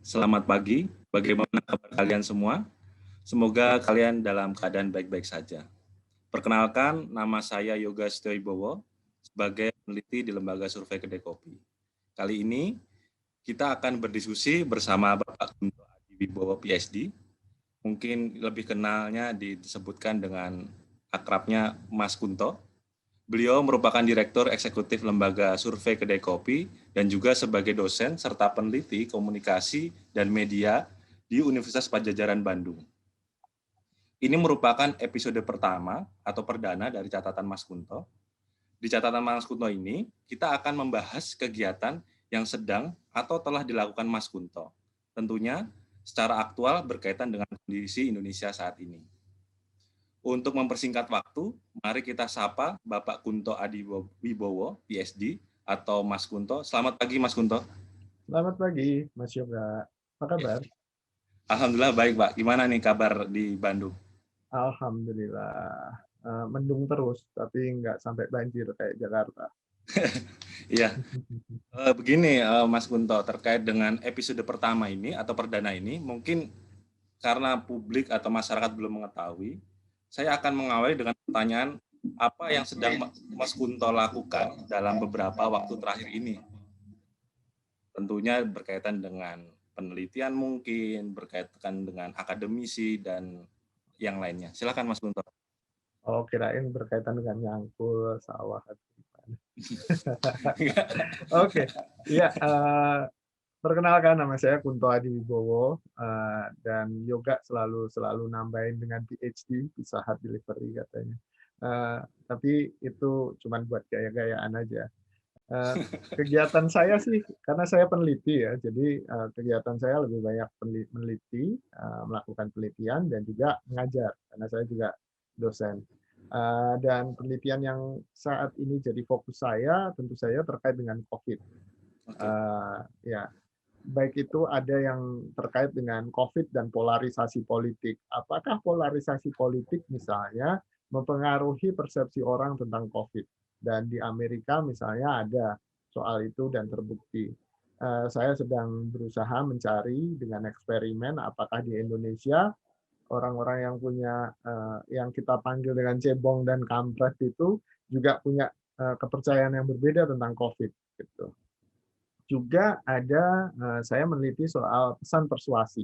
Selamat pagi, bagaimana kabar kalian semua? Semoga kalian dalam keadaan baik-baik saja. Perkenalkan, nama saya Yoga Setiawibowo sebagai peneliti di Lembaga Survei Kedai Kopi. Kali ini kita akan berdiskusi bersama Bapak Kunto Adiwibowo PhD. Mungkin lebih kenalnya disebutkan dengan akrabnya Mas Kunto. Beliau merupakan Direktur Eksekutif Lembaga Survei Kedai Kopi dan juga sebagai dosen serta peneliti komunikasi dan media di Universitas Padjadjaran Bandung. Ini merupakan episode pertama atau perdana dari catatan Mas Kunto. Di catatan Mas Kunto ini, kita akan membahas kegiatan yang sedang atau telah dilakukan Mas Kunto. Tentunya secara aktual berkaitan dengan kondisi Indonesia saat ini. Untuk mempersingkat waktu, mari kita sapa Bapak Kunto Adiwibowo, PhD, atau Mas Kunto. Selamat pagi, Mas Kunto. Selamat pagi, Mas Yoga. Apa kabar? Alhamdulillah baik, Pak. Gimana nih kabar di Bandung? Alhamdulillah. Mendung terus, tapi nggak sampai banjir kayak Jakarta. Iya, begini Mas Kunto, terkait dengan episode pertama ini atau perdana ini, mungkin karena publik atau masyarakat belum mengetahui, saya akan mengawali dengan pertanyaan apa yang sedang Mas Kunto lakukan dalam beberapa waktu terakhir ini. Tentunya berkaitan dengan penelitian mungkin, berkaitan dengan akademisi, dan yang lainnya. Silakan Mas Kunto. Oh, kirain berkaitan dengan nyangkul sawah. Oke, ya. Perkenalkan, nama saya Kunto Adiwibowo, dan Yoga selalu nambahin dengan PhD, Pizza Hut Delivery katanya. Tapi itu cuma buat gaya-gayaan aja. Kegiatan saya sih, karena saya peneliti ya, jadi kegiatan saya lebih banyak meneliti, melakukan penelitian, dan juga mengajar, karena saya juga dosen. Dan penelitian yang saat ini jadi fokus saya, tentu saja terkait dengan COVID. Ya, baik itu ada yang terkait dengan COVID dan polarisasi politik. Apakah polarisasi politik misalnya mempengaruhi persepsi orang tentang COVID? Dan di Amerika misalnya ada soal itu dan terbukti. Saya sedang berusaha mencari dengan eksperimen apakah di Indonesia orang-orang yang punya yang kita panggil dengan cebong dan kampret itu juga punya kepercayaan yang berbeda tentang COVID gitu. Juga ada saya meneliti soal pesan persuasi.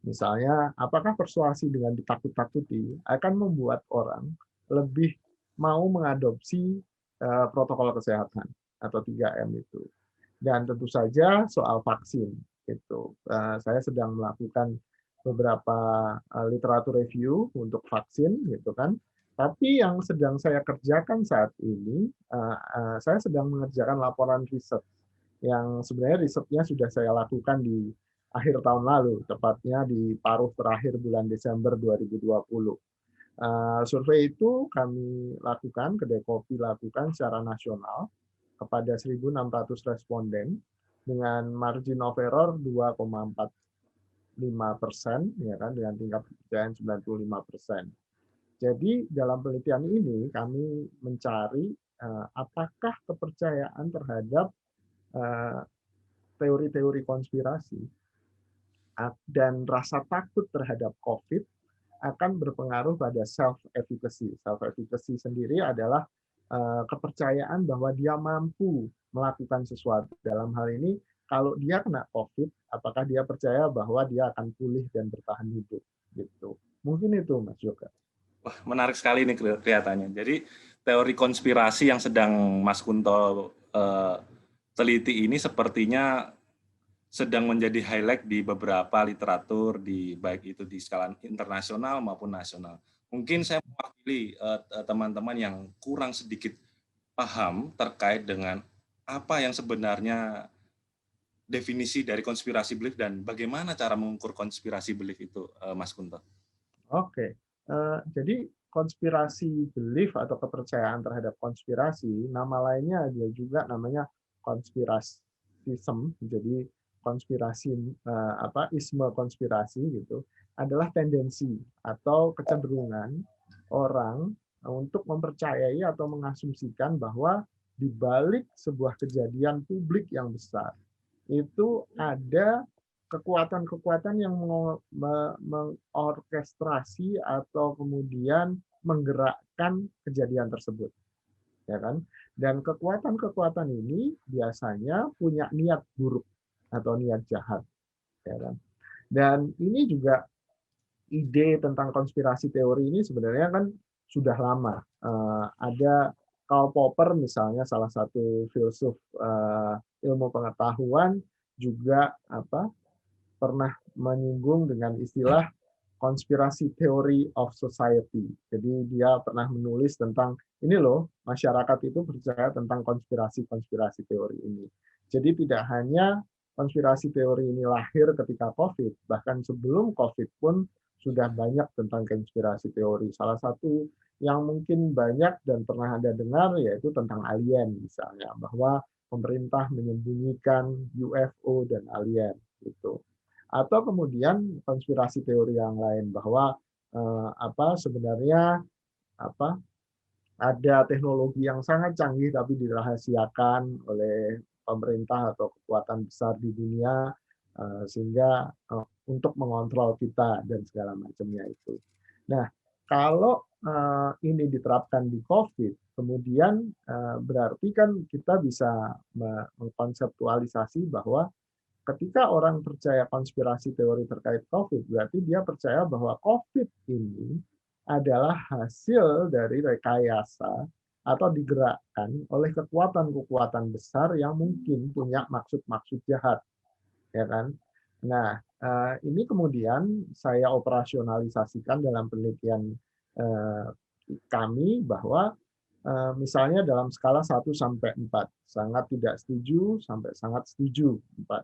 Misalnya, apakah persuasi dengan ditakut-takuti akan membuat orang lebih mau mengadopsi protokol kesehatan atau 3M itu. Dan tentu saja soal vaksin itu. Saya sedang melakukan beberapa literatur review untuk vaksin gitu kan. Tapi yang sedang saya kerjakan saat ini, saya sedang mengerjakan laporan riset yang sebenarnya risetnya sudah saya lakukan di akhir tahun lalu, tepatnya di paruh terakhir bulan Desember 2020. Survei itu kami lakukan, Kedai Kopi lakukan secara nasional kepada 1.600 responden dengan margin of error 2,45%, ya kan, dengan tingkat kepercayaan 95%. Jadi dalam penelitian ini kami mencari apakah kepercayaan terhadap teori-teori konspirasi dan rasa takut terhadap COVID akan berpengaruh pada self-efficacy. Self-efficacy sendiri adalah kepercayaan bahwa dia mampu melakukan sesuatu. Dalam hal ini, kalau dia kena COVID, apakah dia percaya bahwa dia akan pulih dan bertahan hidup? Gitu. Mungkin itu, Mas Yoga. Wah, menarik sekali ini kelihatannya. Jadi teori konspirasi yang sedang Mas Kunto teliti ini sepertinya sedang menjadi highlight di beberapa literatur, di baik itu di skala internasional maupun nasional. Mungkin saya mewakili teman-teman yang kurang sedikit paham terkait dengan apa yang sebenarnya definisi dari konspirasi belief dan bagaimana cara mengukur konspirasi belief itu, Mas Kunto. Oke, jadi konspirasi belief atau kepercayaan terhadap konspirasi, nama lainnya ada juga namanya konspirasisme. Jadi konspirasi isme konspirasi gitu adalah tendensi atau kecenderungan orang untuk mempercayai atau mengasumsikan bahwa di balik sebuah kejadian publik yang besar itu ada kekuatan-kekuatan yang mengorkestrasi atau kemudian menggerakkan kejadian tersebut, ya kan? Dan kekuatan-kekuatan ini biasanya punya niat buruk atau niat jahat, ya kan? Dan ini juga ide tentang konspirasi teori ini sebenarnya kan sudah lama. Ada Karl Popper misalnya, salah satu filsuf ilmu pengetahuan, juga pernah menyinggung dengan istilah konspirasi theory of society. Jadi dia pernah menulis tentang ini loh, masyarakat itu percaya tentang konspirasi-konspirasi teori ini. Jadi tidak hanya konspirasi teori ini lahir ketika COVID, bahkan sebelum COVID pun sudah banyak tentang konspirasi teori. Salah satu yang mungkin banyak dan pernah Anda dengar yaitu tentang alien misalnya, bahwa pemerintah menyembunyikan UFO dan alien gitu. Atau kemudian konspirasi teori yang lain bahwa sebenarnya ada teknologi yang sangat canggih tapi dirahasiakan oleh pemerintah atau kekuatan besar di dunia sehingga untuk mengontrol kita dan segala macamnya itu. Nah, kalau ini diterapkan di COVID, kemudian berarti kan kita bisa mengkonseptualisasi bahwa ketika orang percaya konspirasi teori terkait COVID, berarti dia percaya bahwa COVID ini adalah hasil dari rekayasa atau digerakkan oleh kekuatan-kekuatan besar yang mungkin punya maksud-maksud jahat, ya kan? Nah, ini kemudian saya operasionalisasikan dalam penelitian kami bahwa misalnya dalam skala 1 sampai 4, sangat tidak setuju sampai sangat setuju 4.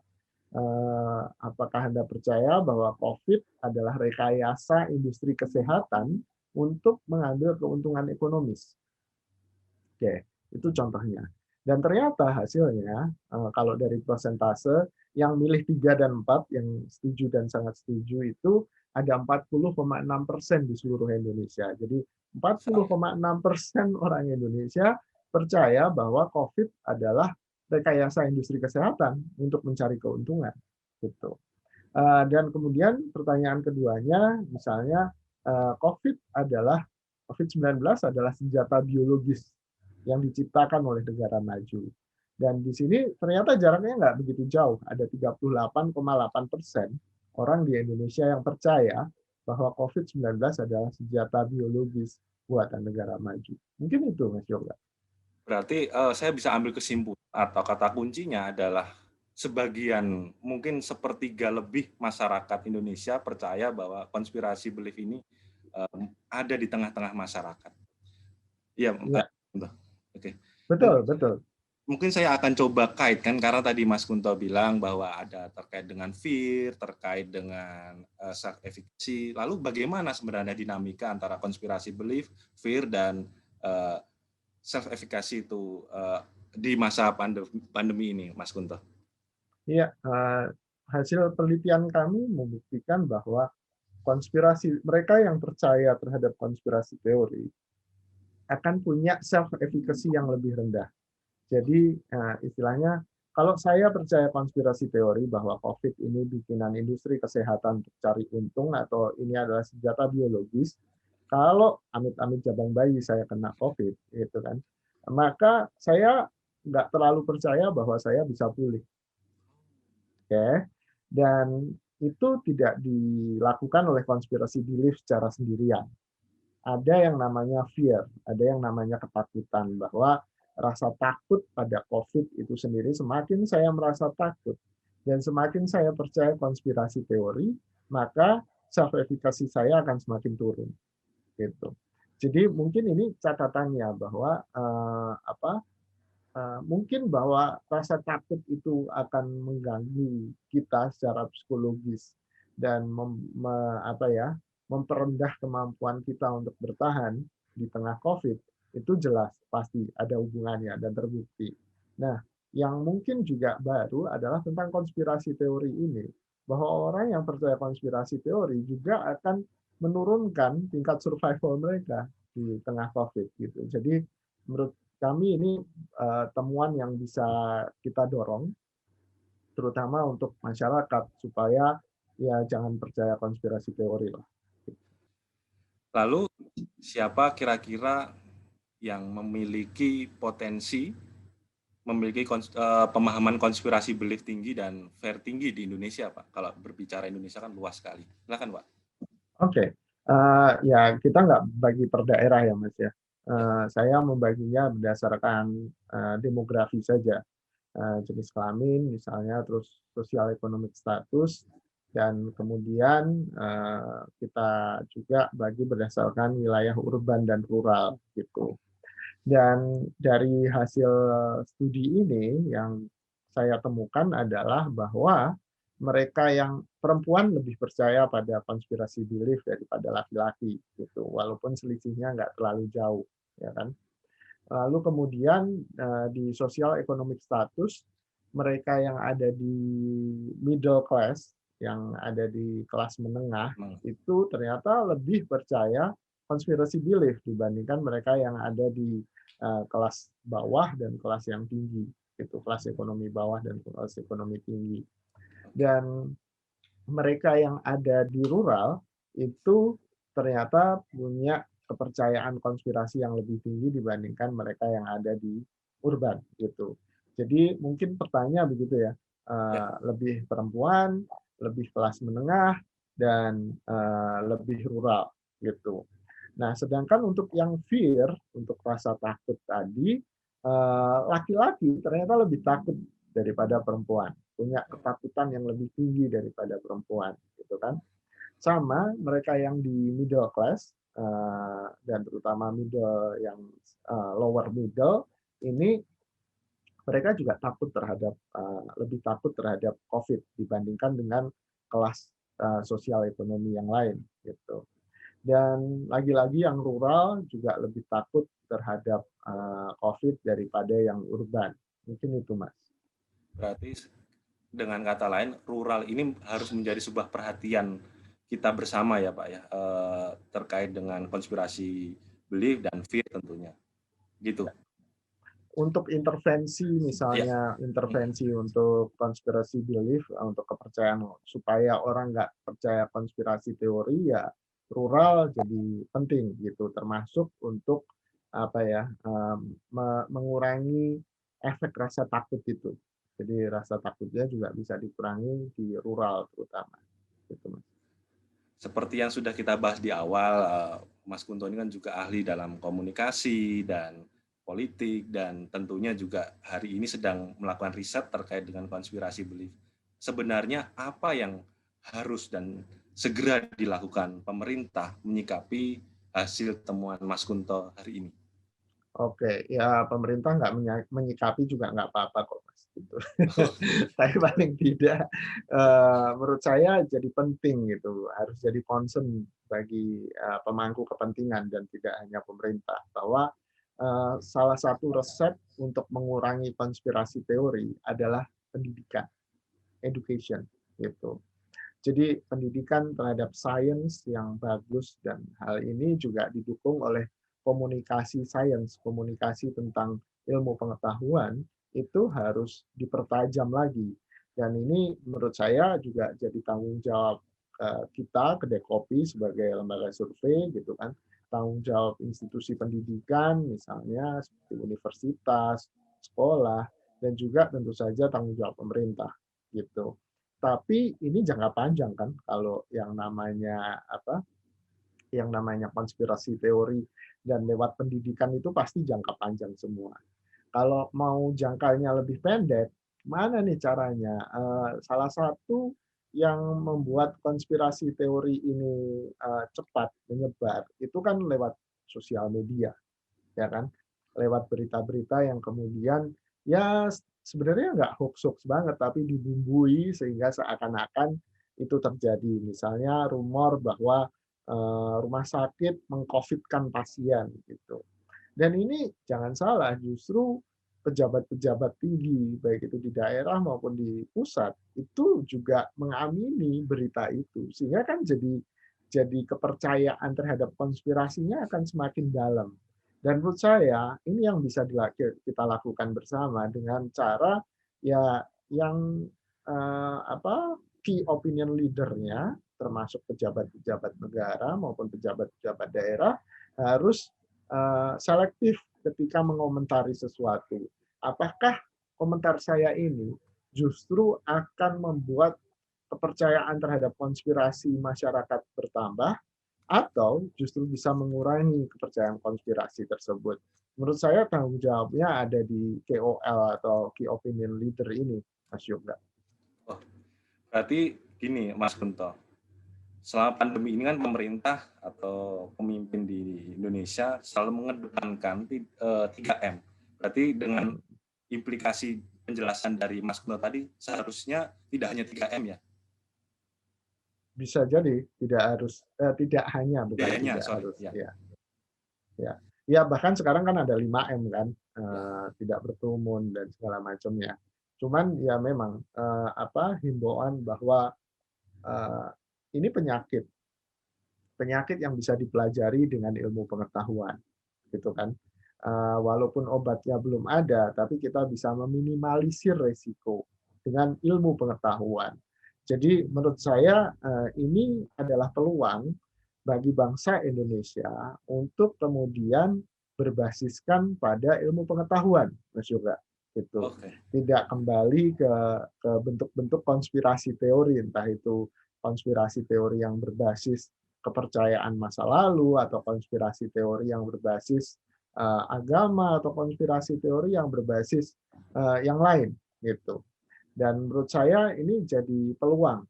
Apakah Anda percaya bahwa COVID adalah rekayasa industri kesehatan untuk mengambil keuntungan ekonomis? Oke, itu contohnya. Dan ternyata hasilnya, kalau dari persentase, yang milih 3 dan 4, yang setuju dan sangat setuju itu ada 40,6% di seluruh Indonesia. Jadi 40,6% orang Indonesia percaya bahwa COVID adalah rekayasa industri kesehatan untuk mencari keuntungan. Gitu. Dan kemudian pertanyaan keduanya, misalnya COVID-19 adalah senjata biologis yang diciptakan oleh negara maju. Dan di sini ternyata jaraknya nggak begitu jauh. Ada 38,8% orang di Indonesia yang percaya bahwa COVID-19 adalah senjata biologis buatan negara maju. Mungkin itu, Mas Yoga. Berarti saya bisa ambil kesimpulan atau kata kuncinya adalah sebagian, mungkin sepertiga lebih masyarakat Indonesia percaya bahwa konspirasi belief ini ada di tengah-tengah masyarakat. Iya, Ya. Oke. Betul, betul. Mungkin saya akan coba kaitkan karena tadi Mas Kunto bilang bahwa ada terkait dengan fear, terkait dengan self efficacy. Lalu bagaimana sebenarnya dinamika antara konspirasi belief, fear dan self efficacy itu di masa pandemi ini, Mas Kunto? Iya, hasil penelitian kami membuktikan bahwa mereka yang percaya terhadap konspirasi teori akan punya self efficacy yang lebih rendah. Jadi istilahnya kalau saya percaya konspirasi teori bahwa COVID ini bikinan industri kesehatan untuk cari untung atau ini adalah senjata biologis, kalau amit-amit jabang bayi saya kena COVID, gitu kan, maka saya nggak terlalu percaya bahwa saya bisa pulih. Oke, dan itu tidak dilakukan oleh konspirasi belief secara sendirian. Ada yang namanya fear, ada yang namanya ketakutan, bahwa rasa takut pada COVID itu sendiri, semakin saya merasa takut dan semakin saya percaya konspirasi teori, maka self efficacy saya akan semakin turun. Gitu. Jadi mungkin ini catatannya bahwa mungkin bahwa rasa takut itu akan mengganggu kita secara psikologis dan memperendah kemampuan kita untuk bertahan di tengah COVID, itu jelas pasti ada hubungannya dan terbukti. Nah, yang mungkin juga baru adalah tentang konspirasi teori ini, bahwa orang yang percaya konspirasi teori juga akan menurunkan tingkat survival mereka di tengah COVID gitu. Jadi menurut kami ini temuan yang bisa kita dorong, terutama untuk masyarakat supaya ya jangan percaya konspirasi teori lah. Lalu siapa kira-kira yang memiliki potensi memiliki pemahaman konspirasi belief tinggi dan fair tinggi di Indonesia, Pak? Kalau berbicara Indonesia kan luas sekali. Silakan, Pak. Oke, ya kita nggak bagi per daerah ya Mas ya. Ya. Saya membaginya berdasarkan demografi saja, jenis kelamin misalnya, terus sosial ekonomi status, dan kemudian kita juga bagi berdasarkan wilayah urban dan rural gitu. Dan dari hasil studi ini yang saya temukan adalah bahwa mereka yang perempuan lebih percaya pada konspirasi belief daripada laki-laki gitu, walaupun selisihnya nggak terlalu jauh, ya kan. Lalu kemudian di sosial economic status, mereka yang ada di middle class, yang ada di kelas menengah, itu ternyata lebih percaya konspirasi belief dibandingkan mereka yang ada di kelas bawah dan kelas yang tinggi, itu kelas ekonomi bawah dan kelas ekonomi tinggi. Dan mereka yang ada di rural itu ternyata punya kepercayaan konspirasi yang lebih tinggi dibandingkan mereka yang ada di urban gitu. Jadi mungkin pertanyaan begitu ya, lebih perempuan, lebih kelas menengah, dan lebih rural gitu. Nah, sedangkan untuk yang fear, untuk rasa takut tadi, laki-laki ternyata lebih takut daripada perempuan, punya ketakutan yang lebih tinggi daripada perempuan, gitu kan? Sama mereka yang di middle class dan terutama middle yang lower middle ini mereka juga takut terhadap lebih takut terhadap COVID dibandingkan dengan kelas sosial ekonomi yang lain, gitu. Dan lagi-lagi yang rural juga lebih takut terhadap COVID daripada yang urban. Mungkin itu, Mas. Berarti dengan kata lain, rural ini harus menjadi sebuah perhatian kita bersama ya Pak ya, terkait dengan konspirasi belief dan fear tentunya. Gitu. Untuk intervensi Ya. misalnya, intervensi untuk konspirasi belief, untuk kepercayaan supaya orang nggak percaya konspirasi teori, ya rural jadi penting gitu, termasuk untuk apa ya, mengurangi efek rasa takut itu. Jadi rasa takutnya juga bisa dikurangi di rural terutama. Gitu, Mas. Seperti yang sudah kita bahas di awal, Mas Kunto ini kan juga ahli dalam komunikasi dan politik, dan tentunya juga hari ini sedang melakukan riset terkait dengan konspirasi belief. Sebenarnya apa yang harus dan segera dilakukan pemerintah menyikapi hasil temuan Mas Kunto hari ini? Oke, ya pemerintah nggak menyikapi juga nggak apa-apa kok, Mas. Gitu. Tapi paling tidak, menurut saya jadi penting gitu, harus jadi concern bagi pemangku kepentingan dan tidak hanya pemerintah, bahwa salah satu resep untuk mengurangi konspirasi teori adalah pendidikan, education, gitu. Jadi pendidikan terhadap sains yang bagus, dan hal ini juga didukung oleh komunikasi sains, komunikasi tentang ilmu pengetahuan itu harus dipertajam lagi. Dan ini menurut saya juga jadi tanggung jawab kita, Kedai Kopi sebagai lembaga survei gitu kan, tanggung jawab institusi pendidikan misalnya seperti universitas, sekolah, dan juga tentu saja tanggung jawab pemerintah gitu. Tapi ini jangka panjang kan, kalau yang namanya apa? Yang namanya konspirasi teori dan lewat pendidikan itu pasti jangka panjang semua. Kalau mau jangkanya lebih pendek, mana nih caranya? Salah satu yang membuat konspirasi teori ini cepat menyebar itu kan lewat sosial media, ya kan? Lewat berita-berita yang kemudian ya sebenarnya nggak hoax-hoax banget, tapi dibumbui sehingga seakan-akan itu terjadi. Misalnya rumor bahwa rumah sakit mengcovidkan pasien gitu. Dan ini jangan salah, justru pejabat-pejabat tinggi, baik itu di daerah maupun di pusat, itu juga mengamini berita itu. Sehingga kan jadi kepercayaan terhadap konspirasinya akan semakin dalam. Dan menurut saya, ini yang bisa kita lakukan bersama dengan cara ya yang key opinion leader-nya, termasuk pejabat-pejabat negara maupun pejabat-pejabat daerah, harus selektif ketika mengomentari sesuatu. Apakah komentar saya ini justru akan membuat kepercayaan terhadap konspirasi masyarakat bertambah, atau justru bisa mengurangi kepercayaan konspirasi tersebut. Menurut saya tanggung jawabnya ada di KOL atau Key Opinion Leader ini, Mas Yoga. Oh, berarti gini, Mas Kunto. Selama pandemi ini kan pemerintah atau pemimpin di Indonesia selalu mengedepankan 3M. Berarti dengan implikasi penjelasan dari Mas Kunto tadi, seharusnya tidak hanya 3M ya? Bisa jadi, tidak hanya, bukan Biayanya, tidak sorry. harus. Ya. Ya, bahkan sekarang kan ada 5M kan, Ya. tidak berkerumun dan segala macamnya. Cuman ya memang himbauan bahwa ini penyakit yang bisa dipelajari dengan ilmu pengetahuan, gitu kan. Walaupun obatnya belum ada, tapi kita bisa meminimalisir resiko dengan ilmu pengetahuan. Jadi menurut saya ini adalah peluang bagi bangsa Indonesia untuk kemudian berbasiskan pada ilmu pengetahuan, Mas Yoga. Gitu. Okay. Tidak kembali ke bentuk-bentuk konspirasi teori, entah itu konspirasi teori yang berbasis kepercayaan masa lalu atau konspirasi teori yang berbasis agama atau konspirasi teori yang berbasis yang lain gitu. Dan menurut saya ini jadi peluang,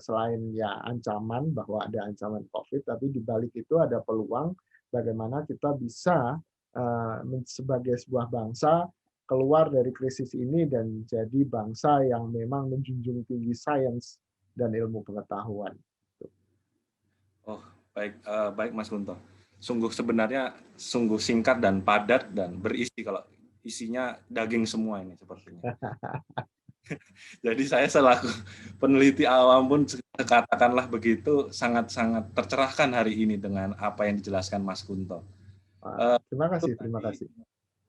selain ya ancaman bahwa ada ancaman COVID, tapi di balik itu ada peluang bagaimana kita bisa sebagai sebuah bangsa keluar dari krisis ini dan jadi bangsa yang memang menjunjung tinggi sains dan ilmu pengetahuan. Oh, baik Mas Kunto. Sebenarnya sungguh singkat dan padat dan berisi, kalau isinya daging semua ini sepertinya. Jadi saya selaku peneliti awam pun katakanlah begitu sangat-sangat tercerahkan hari ini dengan apa yang dijelaskan Mas Kunto. Terima kasih.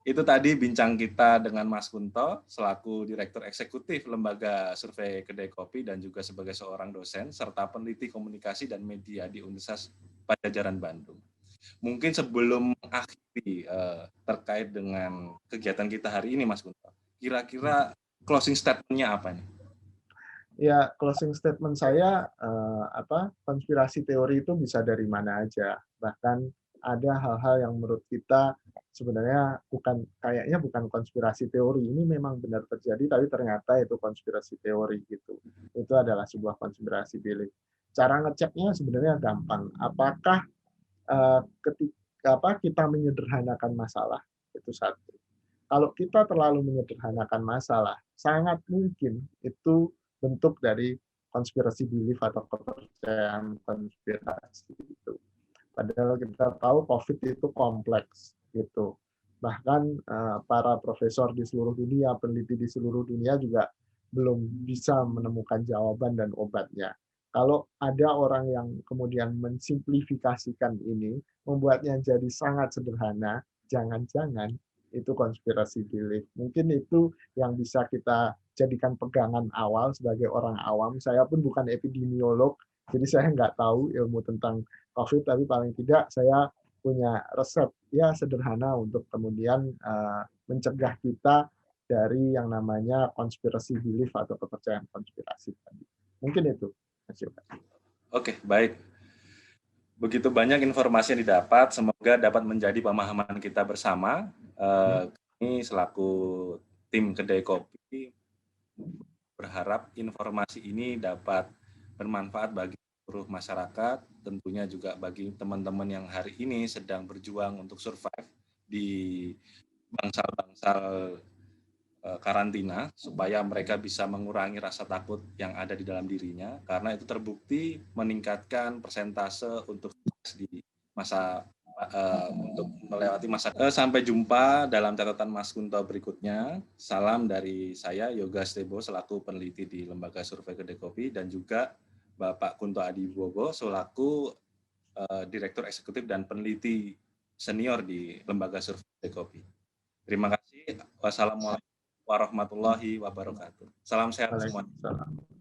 Itu tadi bincang kita dengan Mas Kunto selaku Direktur Eksekutif Lembaga Survei Kedai Kopi dan juga sebagai seorang dosen serta peneliti komunikasi dan media di Universitas Padjadjaran Bandung. Mungkin sebelum mengakhiri terkait dengan kegiatan kita hari ini, Mas Kunto, kira-kira closing statement-nya apa nih? Ya, closing statement saya konspirasi teori itu bisa dari mana aja. Bahkan ada hal-hal yang menurut kita sebenarnya bukan konspirasi teori. Ini memang benar terjadi, tapi ternyata itu konspirasi teori gitu. Itu adalah sebuah konspirasi belief. Cara ngeceknya sebenarnya gampang. Apakah ketika kita menyederhanakan masalah? Itu satu. Kalau kita terlalu menyederhanakan masalah, sangat mungkin itu bentuk dari konspirasi belief atau kepercayaan konspirasi itu. Padahal kita tahu COVID itu kompleks gitu. Bahkan para profesor di seluruh dunia, peneliti di seluruh dunia juga belum bisa menemukan jawaban dan obatnya. Kalau ada orang yang kemudian mensimplifikasikan ini, membuatnya jadi sangat sederhana, jangan-jangan itu konspirasi belief. Mungkin itu yang bisa kita jadikan pegangan awal sebagai orang awam. Saya pun bukan epidemiolog, jadi saya nggak tahu ilmu tentang COVID, tapi paling tidak saya punya resep ya sederhana untuk kemudian mencegah kita dari yang namanya konspirasi belief atau kepercayaan konspirasi tadi. Mungkin itu, Mas Yoga. Oke, baik. Begitu banyak informasi yang didapat, semoga dapat menjadi pemahaman kita bersama. Kami selaku tim Kedai Kopi berharap informasi ini dapat bermanfaat bagi seluruh masyarakat, tentunya juga bagi teman-teman yang hari ini sedang berjuang untuk survive di bangsal-bangsal karantina, supaya mereka bisa mengurangi rasa takut yang ada di dalam dirinya, karena itu terbukti meningkatkan persentase untuk di masa untuk melewati masa. Sampai jumpa dalam catatan Mas Kunto berikutnya. Salam dari saya, Yoga Stebo, selaku peneliti di Lembaga Survei Kedai Kopi, dan juga Bapak Kunto Adiwibowo selaku Direktur Eksekutif dan Peneliti Senior di Lembaga Survei Kedai Kopi. Terima kasih. Wassalamualaikum warahmatullahi wabarakatuh. Salam sehat semua. Waalaikumsalam.